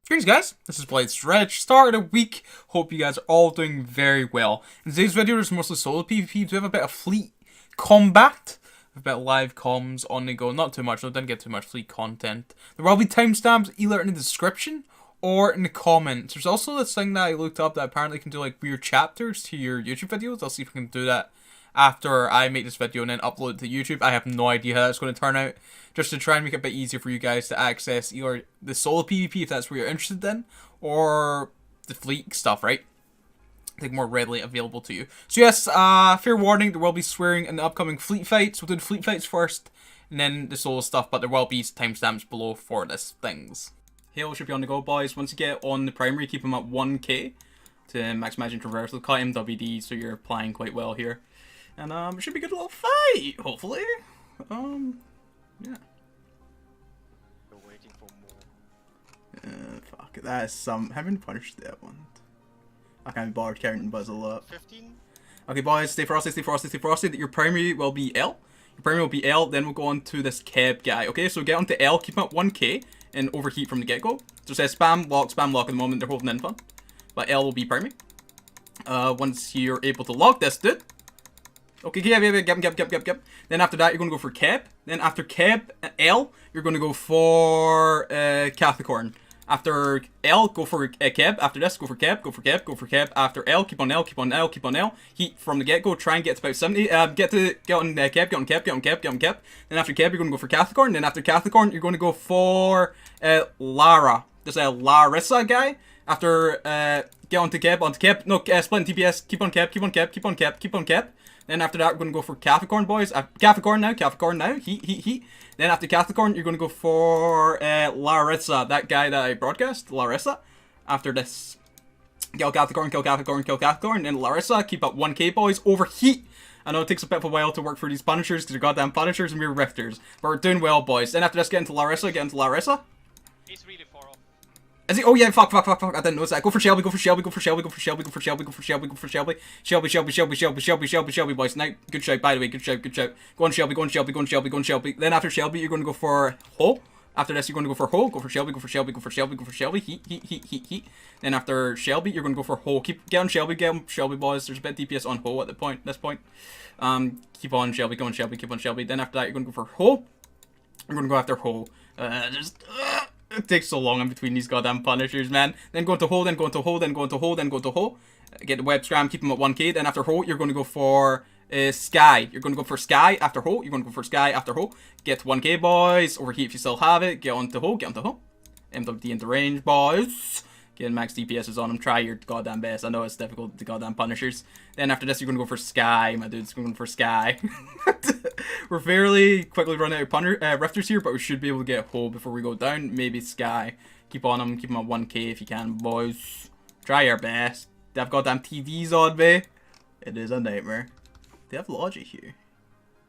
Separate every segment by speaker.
Speaker 1: Greetings guys, this is Blade Stretch, start of the week, hope you guys are all doing very well. In today's video is mostly solo PvP, we have a bit of fleet combat, a bit of live comms on the go, not too much, I didn't get too much fleet content. There will be timestamps either in the description or in the comments. There's also this thing that I looked up that apparently can do like weird chapters to your YouTube videos. I'll see if I can do that after I make this video and then upload it to YouTube. I have no idea how that's going to turn out, just to try and make it a bit easier for you guys to access either the solo PvP if that's what you're interested in, or the fleet stuff, right? I think more readily available to you. So yes, fair warning, there will be swearing in the upcoming fleet fights. We'll do the fleet fights first, and then the solo stuff, but there will be timestamps below for this things. Hail should be on the go, boys. Once you get on the primary, keep them at 1k to maximize your traversal. Cut MWD, so you're applying quite well here. And it should be a good little fight, hopefully. Yeah.
Speaker 2: We're waiting for more.
Speaker 1: Fuck, that is some. Haven't punished that one. I can't be bothered counting Buzzle up.
Speaker 2: 15?
Speaker 1: Okay, boys, stay frosty, stay frosty, stay frosty. Your primary will be L. Your primary will be L, then we'll go on to this Keb guy. Okay, so get onto L, keep him at 1k, and overheat from the get-go. So it says spam lock at the moment, they're holding info. But L will be primary. Once you're able to lock this dude. Okay, get. Then after that, you're going to go for Keb. Then after Keb, L, you're going to go for Capricorn. After L, go for Keb. After this, go for Keb, go for Keb, go for Keb. After L, keep on L, keep on L, keep on L. Heat from the get-go, try and get to about 70. Get on Keb, get on Keb, get on Keb, get on Keb. Then after Keb, you're going to go for Capricorn. Then after Capricorn, you're going to go for Lara. This Larissa guy. After, get onto Keb, no, split in TPS, keep on Keb, keep on Keb, keep on Keb, keep on Keb. Then after that, we're going to go for Capricorn, boys. Capricorn now. Heat. Then after Capricorn, you're going to go for Larissa, that guy that I broadcast, Larissa. After this, kill Capricorn. Then Larissa, keep up 1k, boys. Overheat. I know it takes a bit of a while to work for these Punishers, because they're goddamn Punishers and we're Rifters. But we're doing well, boys. Then after this, get into Larissa.
Speaker 2: He's really far off.
Speaker 1: Is he? Oh yeah, fuck. I didn't notice that. Go for Shelby, Shelby, boys. Now, good shout, by the way, good shout. Go on Shelby. Then after Shelby, you're going to go for Ho. After this, you're going to go for Ho. Go for Shelby. Heat. Then after Shelby, you're going to go for Ho. Get on Shelby, boys. There's a bit of DPS on Ho at this point. Keep on Shelby, keep on Shelby. Then after that, you're going to go for Ho. You're going to go after Ho. It takes so long in between these goddamn Punishers, man. Then go to Ho, then go to Ho. Get the web scram, keep him at 1k. Then after Ho, you're going to go for Sky. You're going to go for Sky after Ho. Get 1k, boys. Overheat if you still have it. Get onto Ho. MWD into range, boys. Get max DPS on him. Try your goddamn best. I know it's difficult with the goddamn Punishers. Then after this, you're going to go for Sky. My dude's going for Sky. We're fairly quickly running out of Rifters here, but we should be able to get a Ho before we go down. Maybe Sky. Keep on him. Keep him at 1k if you can, boys. Try your best. They have goddamn TVs on me. It is a nightmare. They have logic here.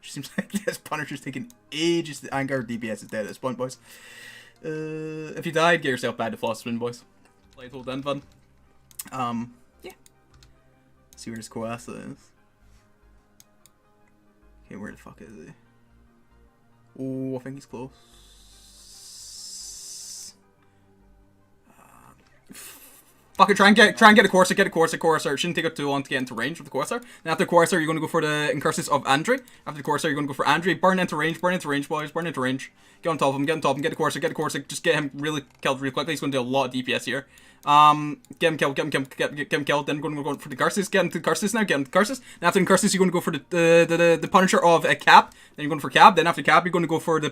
Speaker 1: It seems like this Punisher's taking ages to anchor. DPS is dead at this point, boys. If you died, get yourself back to Floss Spin, boys. Play hold in fun. Yeah. See where this Coasa is. Okay, where the fuck is he? Oh, I think he's close. Fuck it, try and get a Corsair, It shouldn't take it too long to get into range with the Corsair. Then after Corsair, you're going to go for the Incursus of Andre. After the Corsair, you're going to go for Andre. Burn into range, boys. Get on top of him, get the Corsair. Just get him really killed really quickly. He's going to do a lot of DPS here. Get him killed. Then we're going to go for the Garces. Get him to Garces now. And after the Garces, you're going to go for the Punisher of Cap. Then you're going for Cap. Then after Cap, you're going to go for the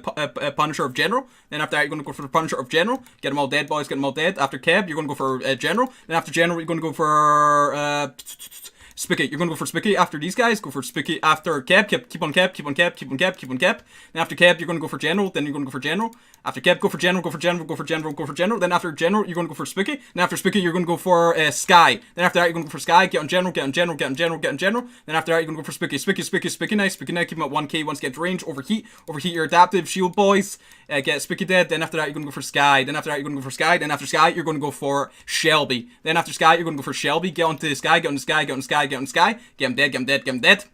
Speaker 1: Punisher of General. Then after that, you're going to go for the Punisher of General. Get them all dead, boys. After Keb, you're going to go for General. Then after General, you're going to go for Spigot. You're going to go for Spigot after these guys. Go for Spigot after Keb. Keep on Keb. Then after Keb, you're going to go for General. Then you're going to go for General. After Keb, go for General. Then after General, you're going to go for Spigot. Then after Spigot, you're going to go for Sky. Then after that, you're going to go for Sky. Get on General. Then after that, you're going to go for Spigot. Spigot now. Keep him at 1k once you get to range. Overheat your adaptive shield, boys. Get Spigot dead. Then after that, you're going to go for Sky. Then after Sky, you're going to go for Shelby. Then after Sky, you're going to go for Shelby. Get onto Sky. Get him dead.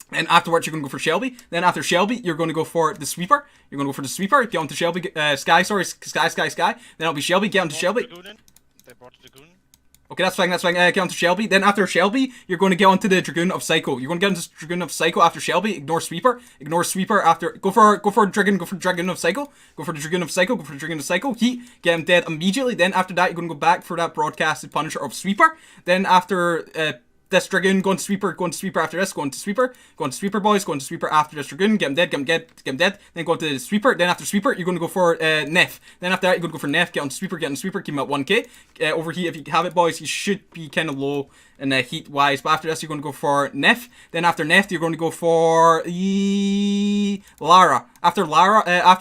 Speaker 1: And afterwards, you're going to go for Shelby. Then after Shelby, you're going to go for the sweeper. You're going to go for the sweeper. Get onto Shelby. Sky. Then it'll be Shelby. Get onto Shelby.
Speaker 2: They brought a Dragoon.
Speaker 1: Okay, that's fine. Get onto Shelby. Then after Shelby, you're going to get onto the Dragoon of Psycho. You're going to get onto Dragoon of Psycho after Shelby. Ignore Sweeper. after. Go for Dragoon. Go for Dragoon of Psycho. Go for the Dragoon of Psycho. Go for the Dragoon of Psycho. Heat. Get him dead immediately. Then after that, you're going to go back for that broadcasted Punisher of Sweeper. Then after this Dragoon, go into Sweeper after this, go into Sweeper, boys, go into Sweeper after this Dragoon, get him dead, then go into Sweeper, then after Sweeper, you're going to go for Neff, then after that, you're going to go for Neff, get on Sweeper, keep him at 1k, overheat if you have it, boys, you should be kind of low in heat wise, but after this, you're going to go for Neff, then after Neff, you're going to go for Lara, after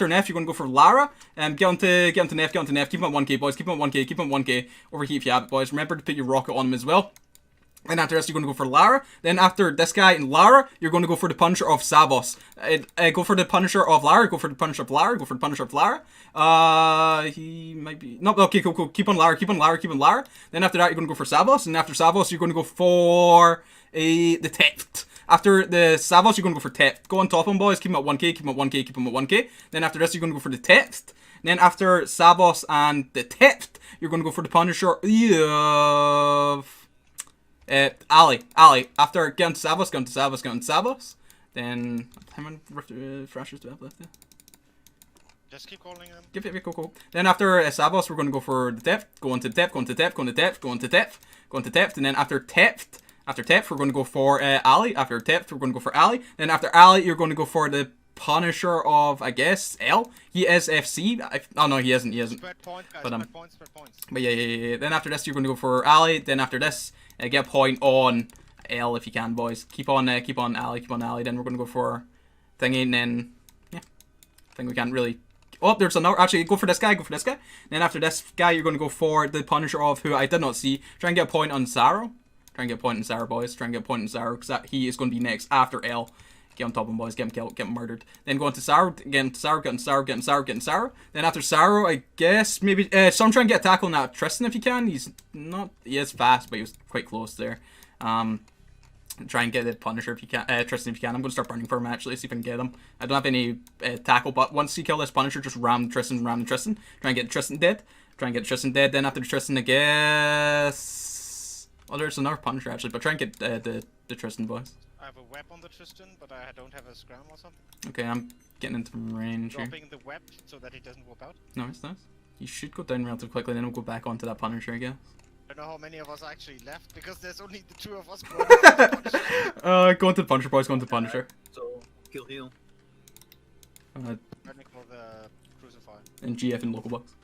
Speaker 1: Neff, you're going to go for Lara, get onto Neff, keep him at 1k, boys, keep him at 1k, overheat if you have it, boys, remember to put your rocket on him as well. Then after this, you're going to go for Lara. Then after this guy and Lara, you're going to go for the Punisher of Savos. Go for the Punisher of Lara. Go for the Punisher of Lara. He might be... No, okay, cool. Keep on Lara. Then after that, you're going to go for Savos. And after Savos, you're going to go for the Theft. After the Savos, you're going to go for Theft. Go on top of him, boys. Keep him at 1k. Then after this, you're going to go for the Theft. Then after Savos and the Theft, you're going to go for the Punisher of... Ali. After get onto Savos. Then how many thrashers do I have left there?
Speaker 2: Just keep calling them.
Speaker 1: Yep, cool. Then after Savos, we're going to go for the Theft. Go into Theft. And then after Theft, we're going to go for Ali. After Theft, we're going to go for Ali. Then after Ali, you're going to go for the Punisher of, I guess, L. He is FC. Oh no, he isn't.
Speaker 2: Spread points, guys. Spread points.
Speaker 1: But yeah. Then after this, you're going to go for Ali. Then after this, get a point on L if you can, boys. Keep on Ali. Then we're going to go for thingy, and then yeah, I think we can't really. Oh, there's another. Actually, go for this guy. Then after this guy, you're going to go for the Punisher of who I did not see. Try and get a point on Zaro. Boys. Because he is going to be next after L. Get on top of him, boys. Get him killed. Get him murdered. Then go into Saro. Getting Saro. Then after Saro, I guess maybe some try and get a tackle now. Tristan if you can. He is fast, but he was quite close there. Try and get the Punisher if you can. Tristan if you can. I'm going to start burning for him actually. See if I can get him. I don't have any tackle, but once you kill this Punisher, just ram Tristan. Try and get Tristan dead. Then after Tristan, I guess. Oh, there's another Punisher actually, but try and get the Tristan, boys.
Speaker 2: I have a web on the Tristan, but I don't have a scram or something.
Speaker 1: Okay, I'm getting into range here.
Speaker 2: Dropping the web so that he doesn't warp out.
Speaker 1: Nice. You should go down relatively quickly, then we'll go back onto that Punisher, I guess.
Speaker 2: I don't know how many of us actually left, because there's only the two of us.
Speaker 1: Go into the Punisher, boys,
Speaker 3: So, heal.
Speaker 2: Running for the Crucify.
Speaker 1: And GF and local bucks.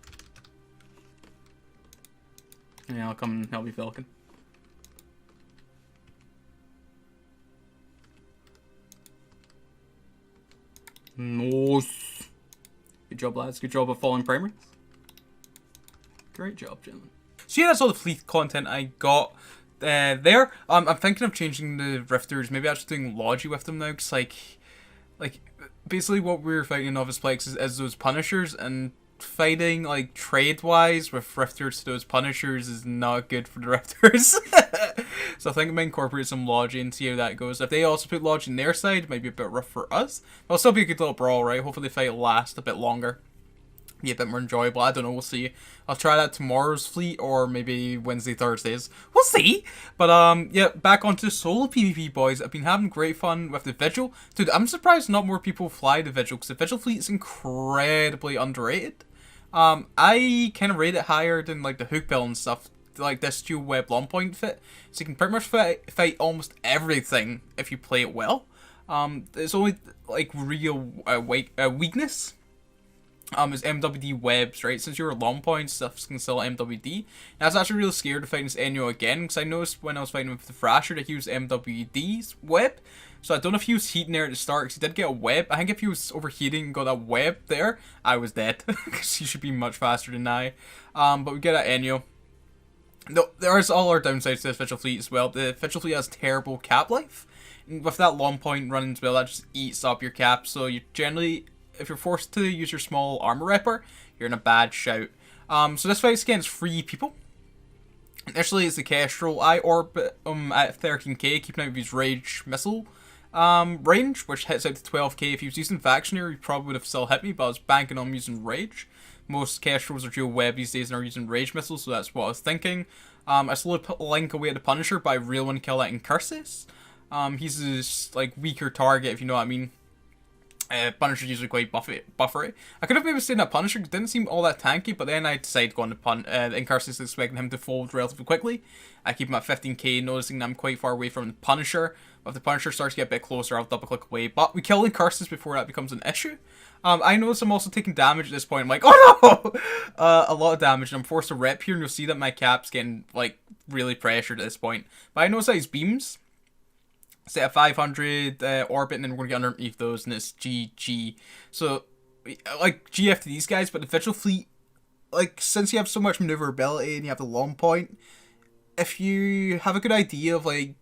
Speaker 1: Yeah, I'll come and help you, Falcon. Nice. Good job, lads. Good job of following primaries. Great job, gentlemen. So yeah, that's all the fleet content I got there. I'm thinking of changing the Rifters. Maybe actually doing Logi with them now, because like basically what we're fighting in Novice Plex is those Punishers, and fighting like trade-wise with Rifters to those Punishers is not good for the Rifters. So I think I might incorporate some Logi and see how that goes. If they also put Logi on their side, it might be a bit rough for us. But it'll still be a good little brawl, right? Hopefully the fight will last a bit longer. Be a bit more enjoyable. I don't know, we'll see. I'll try that tomorrow's fleet, or maybe Wednesday, Thursdays. We'll see. But yeah, back onto solo PvP, boys. I've been having great fun with the Vigil. Dude, I'm surprised not more people fly the Vigil, because the Vigil fleet is incredibly underrated. I kind of rate it higher than like the Hook Bill and stuff, like this dual web long point fit. So you can pretty much fight almost everything if you play it well. It's only like real weakness. Is MWD webs, right? Since you're long point, stuff can still MWD. And I was actually really scared to fight this Enyo again, because I noticed when I was fighting with the Thrasher that he used MWD's web. So I don't know if he was heating there at the start, because he did get a web. I think if he was overheating and got that web there, I was dead. Because he should be much faster than I. But we get at Enyo. No, there's all our downsides to this Vigil fleet as well. The Vigil fleet has terrible cap life. And with that long point running as well, that just eats up your cap. So you generally, if you're forced to use your small armor ripper, you're in a bad shout. So this fight's against 3 people. Initially, it's the Kestrel. I orbit at 13k, keeping out of his rage missile Range, which hits out to 12k. If he was using Vactioneer, he probably would have still hit me, but I was banking on using Rage. Most Kestrels are dual web these days and are using Rage missiles, so that's what I was thinking. I slowly put Link away at the Punisher, but I really want to kill that in Curses. He's this like weaker target, if you know what I mean. Punisher's usually quite buffery. I could have maybe stayed in a Punisher, because it didn't seem all that tanky, but then I decided to go on the Incursus, expecting him to fold relatively quickly. I keep him at 15k, noticing that I'm quite far away from the Punisher. But if the Punisher starts to get a bit closer, I'll double click away. But we kill Incursus before that becomes an issue. I notice I'm also taking damage at this point. I'm like, oh no! A lot of damage, and I'm forced to rep here, and you'll see that my cap's getting, like, really pressured at this point. But I notice that his beams set at 500 orbit, and then we're going to get underneath those, and it's GG. So, like, GF to these guys, but the Vigil Fleet, like, since you have so much maneuverability and you have the long point, if you have a good idea of, like,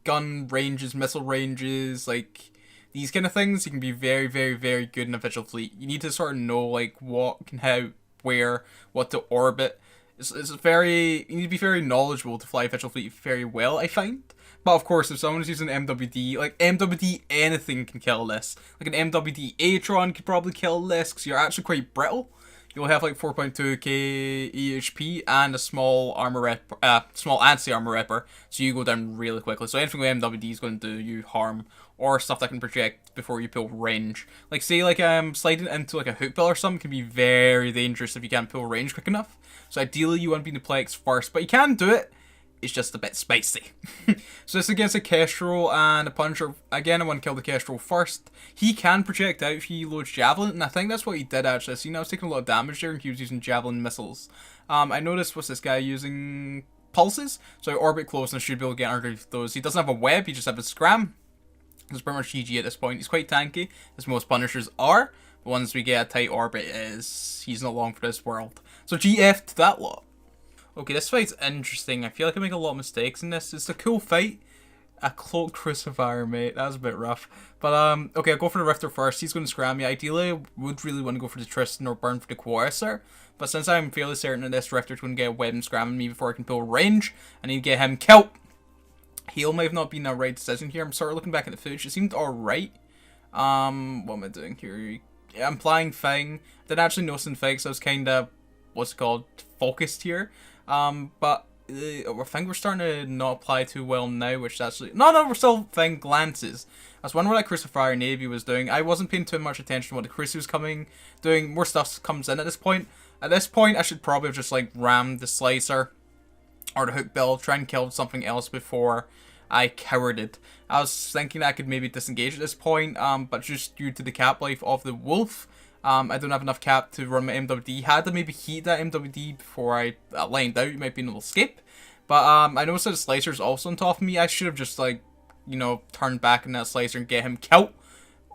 Speaker 1: gun ranges, missile ranges, like, these kind of things, you can be very, very, very good in a Vigil Fleet. You need to sort of know, like, what can, how, where, what to orbit. It's very, you need to be very knowledgeable to fly a Vigil Fleet very well, I find. But of course, if someone's using MWD, like MWD, anything can kill this. Like an MWD Atron could probably kill this, because you're actually quite brittle. You'll have like 4.2k EHP and a small armor rep, small anti-armor repper, so you go down really quickly. So anything with MWD is going to do you harm, or stuff that can project before you pull range. Like say like sliding into like a hook bill or something can be very dangerous if you can't pull range quick enough. So ideally you want to be in the Plex first, but you can do it. It's just a bit spicy. So this against a Kestrel and a Punisher. Again, I want to kill the Kestrel first. He can project out if he loads Javelin, and I think that's what he did actually. See, I was taking a lot of damage there, and he was using Javelin missiles. I noticed, what's this guy using? Pulses? So I orbit close, and I should be able to get underneath those. He doesn't have a web, he just has a scram. It's pretty much GG at this point. He's quite tanky, as most Punishers are. But once we get a tight orbit, he's not long for this world. So GF to that lot. Okay, this fight's interesting. I feel like I make a lot of mistakes in this. It's a cool fight. A cloaked crucifier, mate. That was a bit rough. But, okay, I'll go for the Rifter first. He's going to scram me. Ideally, I would really want to go for the Tristan or burn for the Quasar. But since I'm fairly certain that this Rifter's going to get a weapon scramming me before I can pull range, I need to get him killed. Heal may have not been the right decision here. I'm sort of looking back at the footage. It seemed alright. What am I doing here? Yeah, I'm flying fine. Didn't actually notice in fight, so I was kind of, what's it called, focused here. But I think we're starting to not apply too well now, which is actually... No, we're still fine glances. I was wondering what that Crucifier Navy was doing. I wasn't paying too much attention to what the Cruci was doing. More stuff comes in at this point. At this point, I should probably have just, like, rammed the Slicer or the Hook Bill, try and kill something else before I cowarded. I was thinking I could maybe disengage at this point, but just due to the cap life of the Wolf, I don't have enough cap to run my MWD. Had to maybe heat that MWD before I lined out, it might be a little escape. But I noticed that the Slicer's also on top of me. I should have just, like, you know, turned back in that Slicer and get him killed.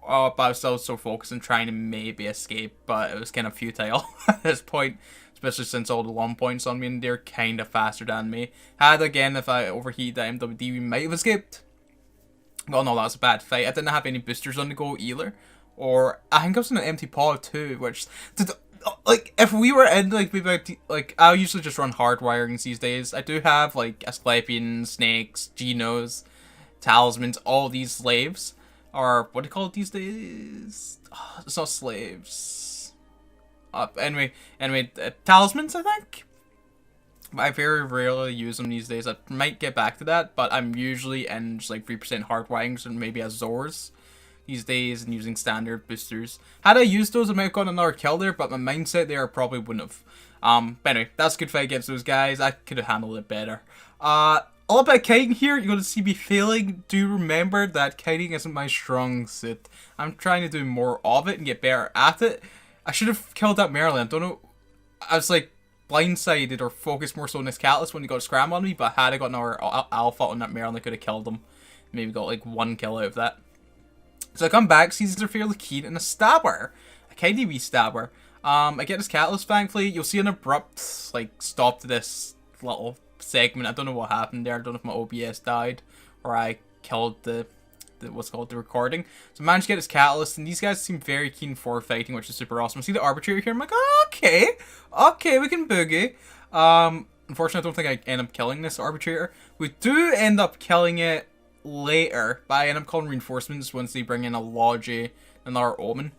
Speaker 1: But I was still so focused on trying to maybe escape, but it was kind of futile at this point. Especially since all the long points on me and they're kind of faster than me. Again, if I overheat that MWD, we might have escaped. Well, no, that was a bad fight. I didn't have any boosters on the go either. Or, I think I was in an empty pod too, which... Like, if we were in, like, maybe, like, I usually just run hard wirings these days. I do have, like, Asclepions, Snakes, Genos, Talismans, all these slaves. Or, what do you call it these days? Oh, it's not slaves. Anyway, Talismans, I think? I very rarely use them these days. I might get back to that, but I'm usually in just, like, 3% hard wirings and maybe Azores these days and using standard boosters. Had I used those, I might have gotten another kill there, but my mindset there probably wouldn't have. But anyway, that's a good fight against those guys. I could have handled it better. A little bit of kiting here. You're going to see me failing. Do remember that kiting isn't my strong suit. I'm trying to do more of it and get better at it. I should have killed that Merlin. I don't know. I was like blindsided or focused more so on this Catalyst when he got a scram on me, but had I got another alpha on that Merlin, I could have killed him. Maybe got like one kill out of that. So I come back, seasons are fairly keen, and a stabber. A KDB stabber. I get this Catalyst, thankfully. You'll see an abrupt, like, stop to this little segment. I don't know what happened there. I don't know if my OBS died, or I killed the what's called the recording. So I managed to get this Catalyst, and these guys seem very keen for fighting, which is super awesome. I see the Arbitrator here, I'm like, oh, okay, we can boogie. Unfortunately, I don't think I end up killing this Arbitrator. We do end up killing it later, but I end up calling reinforcements once they bring in a Logi and our Omen.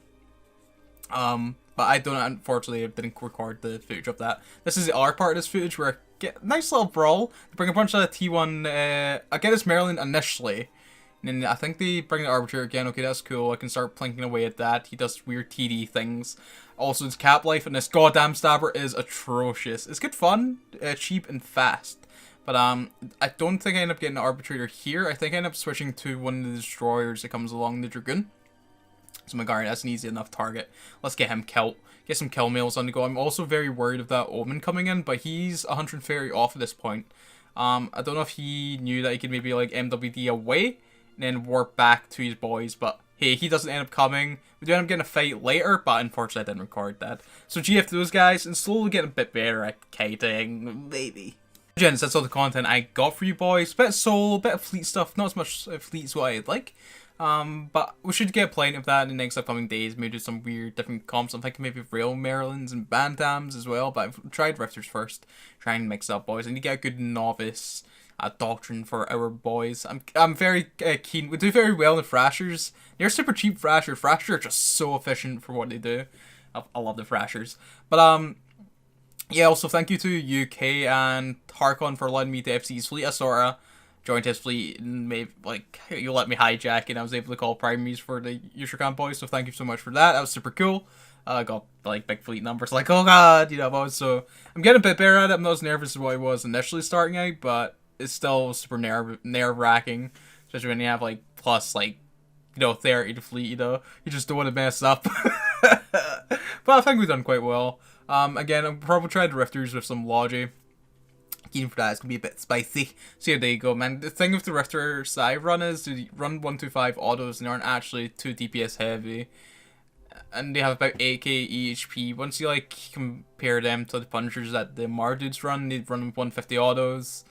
Speaker 1: But I don't, unfortunately, I didn't record the footage of that. This is the other part of this footage where I get a nice little brawl. They bring a bunch of T1, I get this Merlin initially. And then I think they bring the Arbitrator again. Okay, that's cool. I can start plinking away at that. He does weird TD things. Also, his cap life and this goddamn stabber is atrocious. It's good fun, cheap, and fast. But I don't think I end up getting the Arbitrator here. I think I end up switching to one of the destroyers that comes along, the Dragoon. So my guard, that's an easy enough target. Let's get him killed. Get some kill mails on the go. I'm also very worried of that Omen coming in, but he's 130 off at this point. I don't know if he knew that he could maybe like MWD away and then warp back to his boys, but hey, he doesn't end up coming. We do end up getting a fight later, but unfortunately I didn't record that. So GF to those guys and slowly getting a bit better at kiting, maybe. Gents, that's all the content I got for you boys. Bit of solo, bit of fleet stuff, not as much fleet as what I'd like. But we should get plenty of that in the next upcoming days. Maybe do some weird different comps. I'm thinking maybe real Merlins and Bantams as well. But I've tried Rifters first. Try and mix up, boys. I need to get a good novice doctrine for our boys. I'm very keen. We do very well in the Thrashers. They're super cheap Thrashers. Thrashers are just so efficient for what they do. I love the Thrashers. But yeah. Also thank you to UK and Harkon for allowing me to FC his fleet. I sorta joined his fleet and maybe like you let me hijack and I was able to call primaries for the Yushrkan boys, so thank you so much for that. That was super cool. I got like big fleet numbers, like oh god, you know, boys. So I'm getting a bit better at it. I'm not as nervous as what I was initially starting out, but it's still super nerve-wracking, especially when you have like plus like, you know, 30 to fleet, you know, you just don't want to mess up. But I think we've done quite well. Again, I'll probably try the Rifters with some Logi. Keen for that, it's gonna be a bit spicy. So yeah, there you go, man. The thing with the Rifters I run is they run 125 autos and they aren't actually too DPS heavy. And they have about 8k EHP. Once you like compare them to the Punishers that the Mar dudes run, they run 150 autos.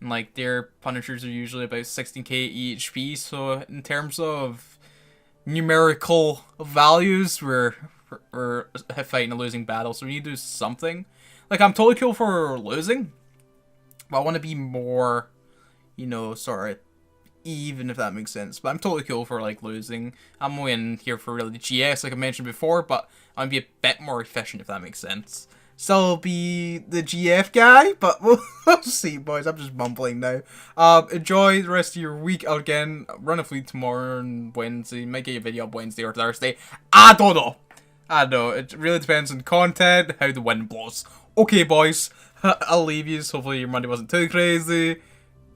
Speaker 1: And like their Punishers are usually about 16k EHP. So in terms of numerical values, we're fighting a losing battle. So we need to do something. Like I'm totally cool for losing, but I want to be more, you know, sort of even, if that makes sense. But I'm totally cool for like losing. I'm only in here for really GS, like I mentioned before, but I'm gonna be a bit more efficient, if that makes sense. Still be the GF guy, but we'll see, boys. I'm just mumbling now. Enjoy the rest of your week. I'll again run a fleet tomorrow and Wednesday. Might get a video up Wednesday or Thursday. I don't know. I don't know. It really depends on content, how the wind blows. Okay, boys. I'll leave you. Hopefully your Monday wasn't too crazy.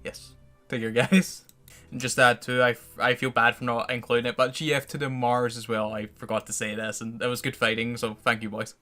Speaker 1: Yes. Take care, guys. And just that too, I feel bad for not including it, but GF to the Mars as well. I forgot to say this, and it was good fighting, so thank you, boys.